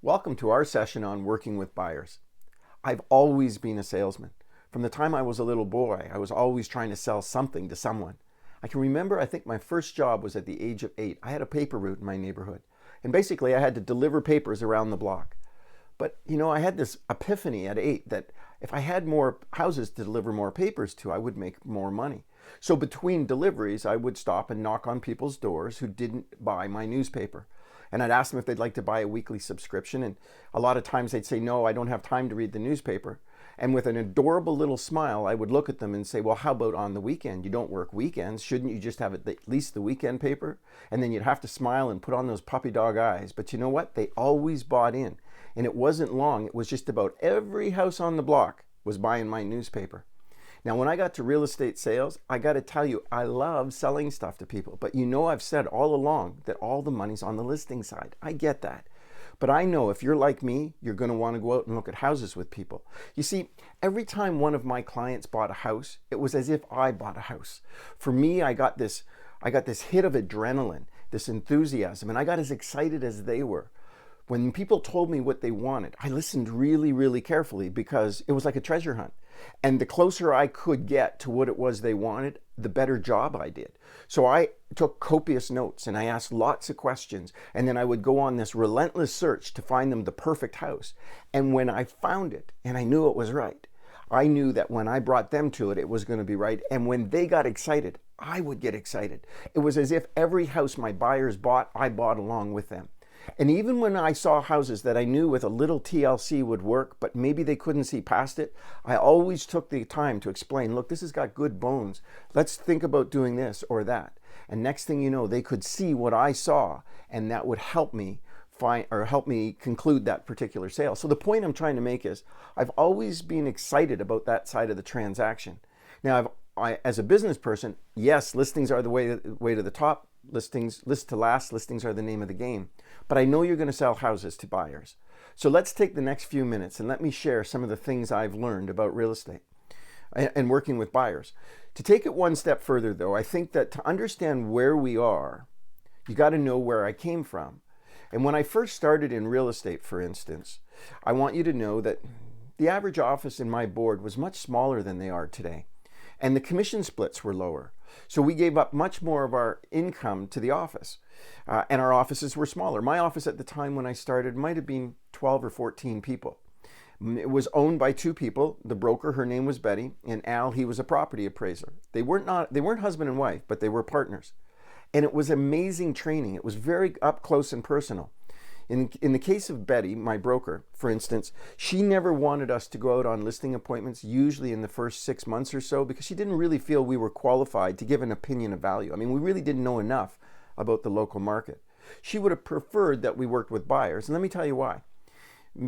Welcome to our session on working with buyers. I've always been a salesman. From the time I was a little boy, I was always trying to sell something to someone. I can remember, I think my first job was at the age of 8. I had a paper route in my neighborhood. And basically I had to deliver papers around the block. But I had this epiphany at 8 that if I had more houses to deliver more papers to, I would make more money. So between deliveries, I would stop and knock on people's doors who didn't buy my newspaper. And I'd ask them if they'd like to buy a weekly subscription. And a lot of times they'd say, no, I don't have time to read the newspaper. And with an adorable little smile, I would look at them and say, well, how about on the weekend? You don't work weekends. Shouldn't you just have at least the weekend paper? And then you'd have to smile and put on those puppy dog eyes. But you know what? They always bought in. And it wasn't long. It was just about every house on the block was buying my newspaper. Now, when I got to real estate sales, I got to tell you, I love selling stuff to people. But I've said all along that all the money's on the listing side. I get that. But I know if you're like me, you're going to want to go out and look at houses with people. You see, every time one of my clients bought a house, it was as if I bought a house. For me, I got this hit of adrenaline, this enthusiasm, and I got as excited as they were. When people told me what they wanted, I listened really, really carefully because it was like a treasure hunt. And the closer I could get to what it was they wanted, the better job I did. So I took copious notes and I asked lots of questions. And then I would go on this relentless search to find them the perfect house. And when I found it and I knew it was right, I knew that when I brought them to it, it was going to be right. And when they got excited, I would get excited. It was as if every house my buyers bought, I bought along with them. And even when I saw houses that I knew with a little TLC would work, but maybe they couldn't see past it, I always took the time to explain, look, this has got good bones. Let's think about doing this or that. And next thing you know, they could see what I saw, and that would help me conclude that particular sale. So the point I'm trying to make is I've always been excited about that side of the transaction. Now, as a business person, yes, listings are the way to the top. List to last, listings are the name of the game. But I know you're going to sell houses to buyers. So let's take the next few minutes and let me share some of the things I've learned about real estate and working with buyers. To take it one step further, though, I think that to understand where we are, you got to know where I came from. And when I first started in real estate, for instance, I want you to know that the average office in my board was much smaller than they are today. And the commission splits were lower. So we gave up much more of our income to the office. And our offices were smaller. My office at the time when I started might have been 12 or 14 people. It was owned by two people. The broker, her name was Betty, and Al, he was a property appraiser. They weren't husband and wife, but they were partners. And it was amazing training. It was very up close and personal. In the case of Betty, my broker, for instance, she never wanted us to go out on listing appointments, usually in the first 6 months or so, because she didn't really feel we were qualified to give an opinion of value. I mean, we really didn't know enough about the local market. She would have preferred that we worked with buyers, and let me tell you why.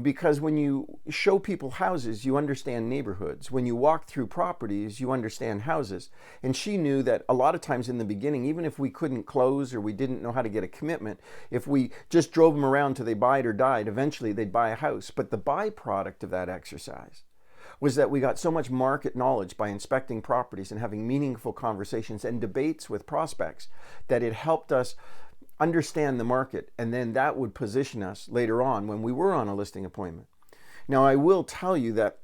Because when you show people houses, you understand neighborhoods. When you walk through properties, you understand houses. And she knew that a lot of times in the beginning, even if we couldn't close or we didn't know how to get a commitment, if we just drove them around till they died or died, eventually they'd buy a house. But the byproduct of that exercise was that we got so much market knowledge by inspecting properties and having meaningful conversations and debates with prospects that it helped us understand the market, and then that would position us later on when we were on a listing appointment. Now, I will tell you that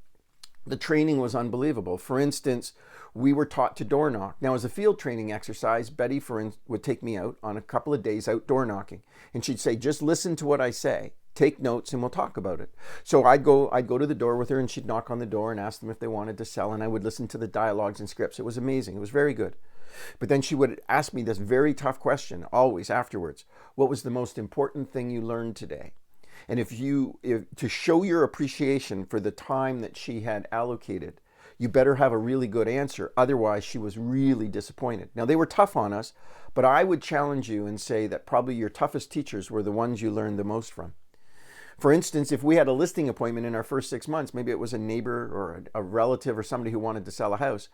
the training was unbelievable. For instance, we were taught to door knock. Now, as a field training exercise, Betty would take me out on a couple of days out door knocking, and she'd say, just listen to what I say, take notes, and we'll talk about it. So I'd go to the door with her, and she'd knock on the door and ask them if they wanted to sell, and I would listen to the dialogues and scripts. It was amazing. It was very good. But then she would ask me this very tough question, always afterwards. What was the most important thing you learned today? And if to show your appreciation for the time that she had allocated, you better have a really good answer. Otherwise, she was really disappointed. Now, they were tough on us, but I would challenge you and say that probably your toughest teachers were the ones you learned the most from. For instance, if we had a listing appointment in our first 6 months, maybe it was a neighbor or a relative or somebody who wanted to sell a house,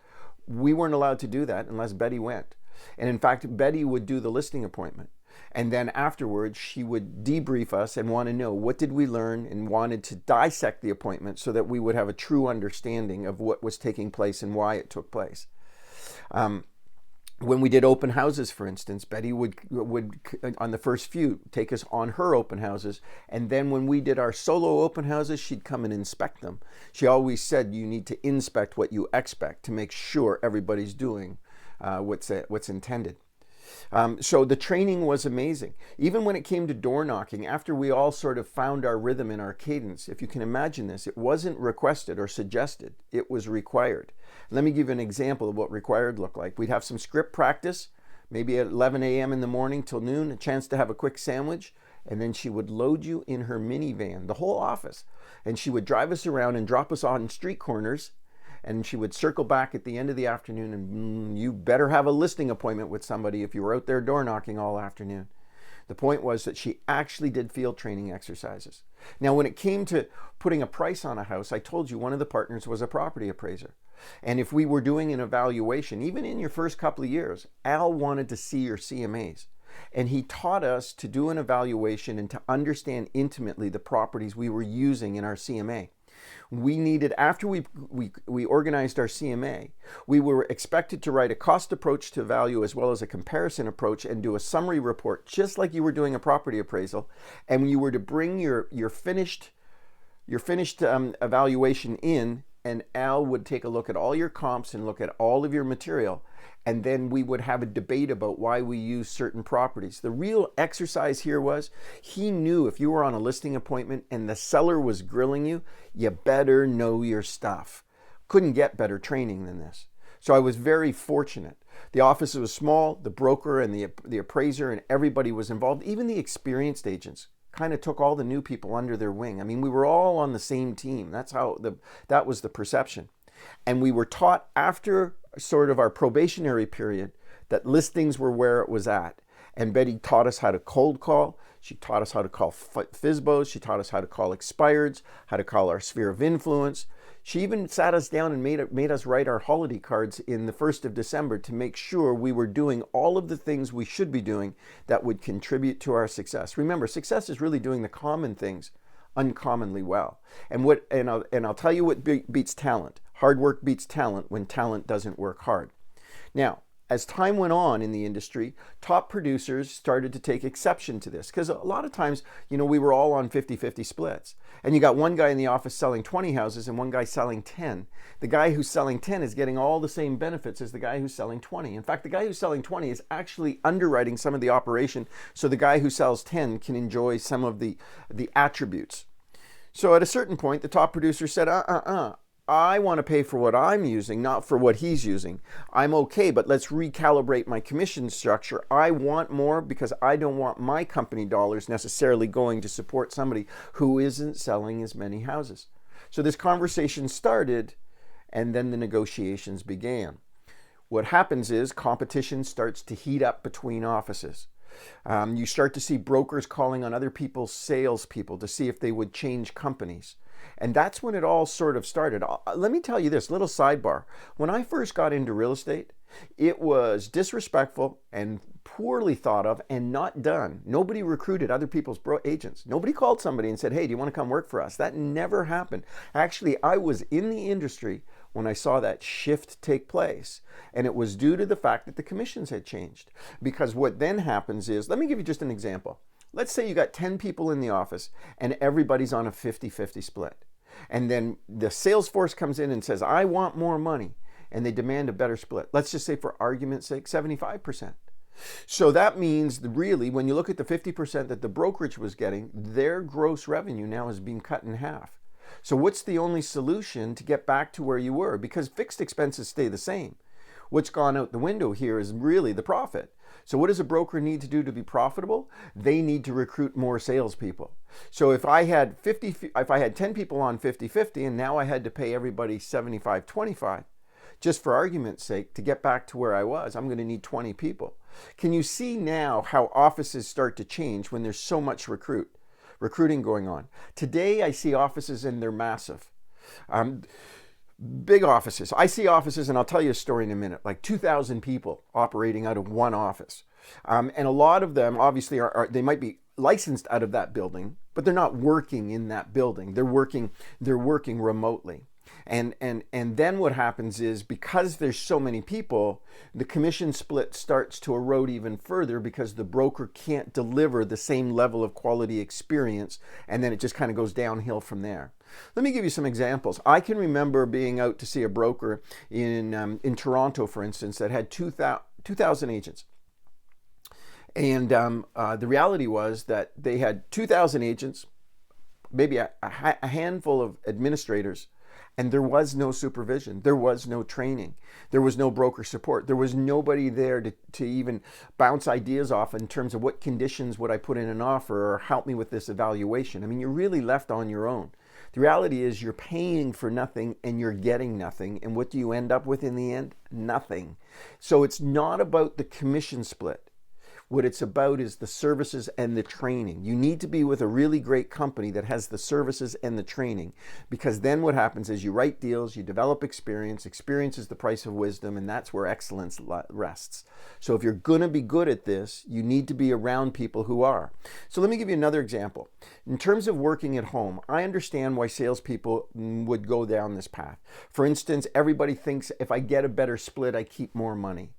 we weren't allowed to do that unless Betty went. And in fact, Betty would do the listing appointment. And then afterwards, she would debrief us and want to know what did we learn and wanted to dissect the appointment so that we would have a true understanding of what was taking place and why it took place. When we did open houses, for instance, Betty would on the first few take us on her open houses, and then when we did our solo open houses, she'd come and inspect them. She always said you need to inspect what you expect to make sure everybody's doing what's intended. So the training was amazing. Even when it came to door knocking, after we all sort of found our rhythm and our cadence, if you can imagine this, it wasn't requested or suggested, it was required. Let me give you an example of what required looked like. We'd have some script practice, maybe at 11 a.m. in the morning till noon, a chance to have a quick sandwich, and then she would load you in her minivan, the whole office, and she would drive us around and drop us on street corners, and she would circle back at the end of the afternoon, and you better have a listing appointment with somebody if you were out there door knocking all afternoon. The point was that she actually did field training exercises. Now, when it came to putting a price on a house, I told you one of the partners was a property appraiser. And if we were doing an evaluation, even in your first couple of years, Al wanted to see your CMAs. And he taught us to do an evaluation and to understand intimately the properties we were using in our CMA. We needed, after we organized our CMA, we were expected to write a cost approach to value as well as a comparison approach and do a summary report just like you were doing a property appraisal. And you were to bring your finished evaluation in, and Al would take a look at all your comps and look at all of your material, and then we would have a debate about why we use certain properties. The real exercise here was, he knew if you were on a listing appointment and the seller was grilling you, you better know your stuff. Couldn't get better training than this. So I was very fortunate. The office was small, the broker and the appraiser and everybody was involved, even the experienced agents kind of took all the new people under their wing. I mean, we were all on the same team. That was the perception. And we were taught after sort of our probationary period that listings were where it was at. And Betty taught us how to cold call. She taught us how to call FSBOs. She taught us how to call expireds, how to call our sphere of influence. She even sat us down and made us write our holiday cards in the 1st of December to make sure we were doing all of the things we should be doing that would contribute to our success. Remember, success is really doing the common things uncommonly well. And I'll tell you what beats talent. Hard work beats talent when talent doesn't work hard. Now, as time went on in the industry, top producers started to take exception to this because a lot of times, we were all on 50-50 splits. And you got one guy in the office selling 20 houses and one guy selling 10. The guy who's selling 10 is getting all the same benefits as the guy who's selling 20. In fact, the guy who's selling 20 is actually underwriting some of the operation so the guy who sells 10 can enjoy some of the attributes. So at a certain point, the top producer said, I want to pay for what I'm using, not for what he's using. I'm okay, but let's recalibrate my commission structure. I want more because I don't want my company dollars necessarily going to support somebody who isn't selling as many houses. So this conversation started, and then the negotiations began. What happens is competition starts to heat up between offices. You start to see brokers calling on other people's salespeople to see if they would change companies. And that's when it all sort of started. Let me tell you this little sidebar. When I first got into real estate, it was disrespectful and poorly thought of and not done. Nobody recruited other people's agents. Nobody called somebody and said, hey, do you want to come work for us? That never happened. Actually, I was in the industry when I saw that shift take place. And it was due to the fact that the commissions had changed. Because what then happens is, let me give you just an example. Let's say you got 10 people in the office and everybody's on a 50-50 split. And then the sales force comes in and says, I want more money. And they demand a better split. Let's just say for argument's sake, 75%. So that means really when you look at the 50% that the brokerage was getting, their gross revenue now is being cut in half. So what's the only solution to get back to where you were? Because fixed expenses stay the same. What's gone out the window here is really the profit. So what does a broker need to do to be profitable? They need to recruit more salespeople. So if I had 10 people on 50-50 and now I had to pay everybody 75-25, just for argument's sake, to get back to where I was, I'm going to need 20 people. Can you see now how offices start to change when there's so much recruiting going on? Today I see offices and they're massive. Big offices. I see offices, and I'll tell you a story in a minute, like 2,000 people operating out of one office. And a lot of them obviously they might be licensed out of that building, but they're not working in that building. They're working remotely. And then what happens is, because there's so many people, the commission split starts to erode even further because the broker can't deliver the same level of quality experience, and then it just kind of goes downhill from there. Let me give you some examples. I can remember being out to see a broker in Toronto, for instance, that had 2,000 agents. And the reality was that they had 2,000 agents, maybe a handful of administrators, and there was no supervision. There was no training. There was no broker support. There was nobody there to even bounce ideas off in terms of what conditions would I put in an offer or help me with this evaluation. I mean, you're really left on your own. The reality is you're paying for nothing and you're getting nothing. And what do you end up with in the end? Nothing. So it's not about the commission split. What it's about is the services and the training. You need to be with a really great company that has the services and the training, because then what happens is you write deals, you develop experience. Experience is the price of wisdom, and that's where excellence rests. So if you're going to be good at this, you need to be around people who are. So let me give you another example. In terms of working at home, I understand why salespeople would go down this path. For instance, everybody thinks if I get a better split, I keep more money.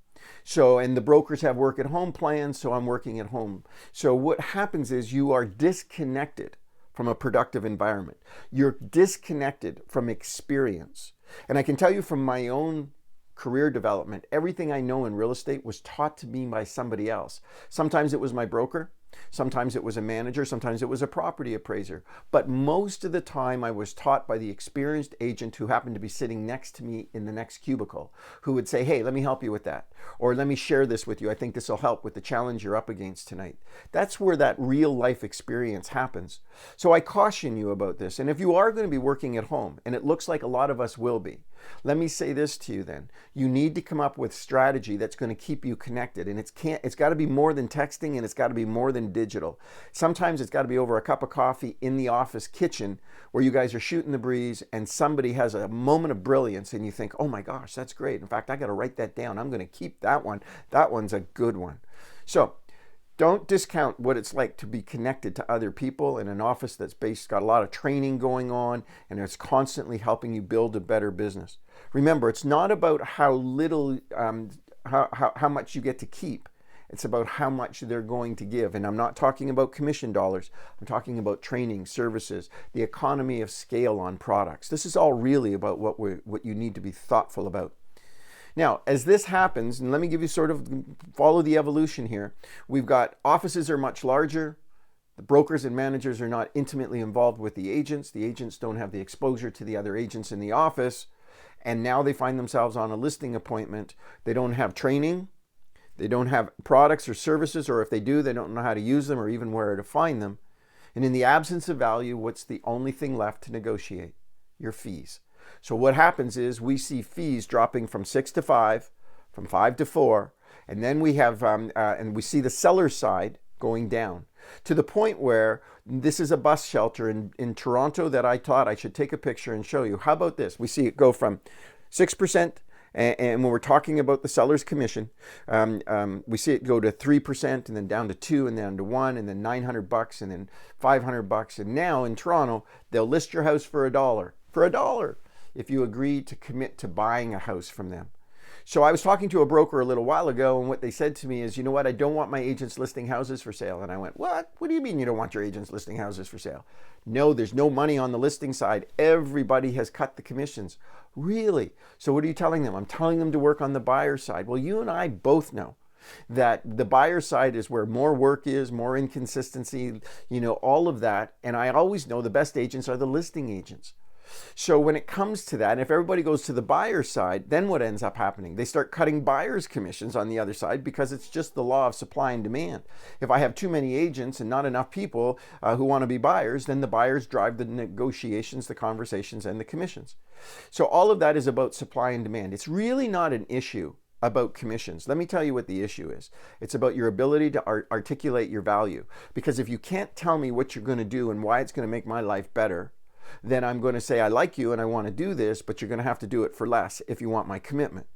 So, and the brokers have work at home plans, so I'm working at home. So what happens is you are disconnected from a productive environment. You're disconnected from experience. And I can tell you from my own career development, everything I know in real estate was taught to me by somebody else. Sometimes it was my broker. Sometimes it was a manager, sometimes it was a property appraiser. But most of the time I was taught by the experienced agent who happened to be sitting next to me in the next cubicle, who would say, hey, let me help you with that. Or let me share this with you. I think this will help with the challenge you're up against tonight. That's where that real life experience happens. So I caution you about this. And if you are going to be working at home, and it looks like a lot of us will be, let me say this to you then. You need to come up with strategy that's going to keep you connected. And it's got to be more than texting, and it's got to be more than digital. Sometimes it's got to be over a cup of coffee in the office kitchen where you guys are shooting the breeze and somebody has a moment of brilliance and you think, oh my gosh, that's great. In fact, I got to write that down. I'm going to keep that one. That one's a good one. So don't discount what it's like to be connected to other people in an office that's got a lot of training going on, and it's constantly helping you build a better business. Remember, it's not about how little, how much you get to keep. It's about how much they're going to give. And I'm not talking about commission dollars. I'm talking about training, services, the economy of scale on products. This is all really about what you need to be thoughtful about. Now, as this happens, and let me give you sort of follow the evolution here. We've got offices are much larger. The brokers and managers are not intimately involved with the agents. The agents don't have the exposure to the other agents in the office. And now they find themselves on a listing appointment. They don't have training. They don't have products or services, or if they do, they don't know how to use them or even where to find them. And in the absence of value, what's the only thing left to negotiate? Your fees. So what happens is we see fees dropping from 6 to 5, from 5 to 4, and then we have, and we see the seller's side going down to the point where this is a bus shelter in Toronto that I thought I should take a picture and show you. How about this? We see it go from 6%. And when we're talking about the seller's commission, we see it go to 3% and then down to 2 and down to 1 and then $900 and then $500. And now in Toronto, they'll list your house for $1. For $1 if you agree to commit to buying a house from them. So I was talking to a broker a little while ago, and what they said to me is, you know what, I don't want my agents listing houses for sale. And I went, what? What do you mean you don't want your agents listing houses for sale? No, there's no money on the listing side. Everybody has cut the commissions. Really? So what are you telling them? I'm telling them to work on the buyer side. Well, you and I both know that the buyer side is where more work is, more inconsistency, all of that. And I always know the best agents are the listing agents. So when it comes to that, and if everybody goes to the buyer side, then what ends up happening? They start cutting buyers' commissions on the other side because it's just the law of supply and demand. If I have too many agents and not enough people who want to be buyers, then the buyers drive the negotiations, the conversations, and the commissions. So all of that is about supply and demand. It's really not an issue about commissions. Let me tell you what the issue is. It's about your ability to articulate your value. Because if you can't tell me what you're going to do and why it's going to make my life better, then I'm going to say, I like you and I want to do this, but you're going to have to do it for less if you want my commitment.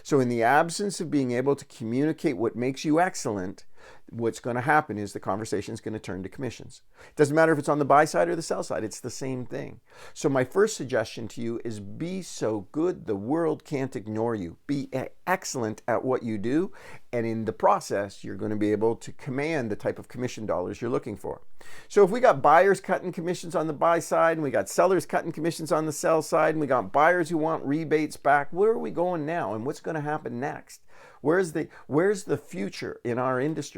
So in the absence of being able to communicate what makes you excellent, what's going to happen is the conversation is going to turn to commissions. It doesn't matter if it's on the buy side or the sell side, it's the same thing. So my first suggestion to you is be so good the world can't ignore you. Be excellent at what you do, and in the process, you're going to be able to command the type of commission dollars you're looking for. So if we got buyers cutting commissions on the buy side, and we got sellers cutting commissions on the sell side, and we got buyers who want rebates back, where are we going now, and what's going to happen next? Where's the future in our industry?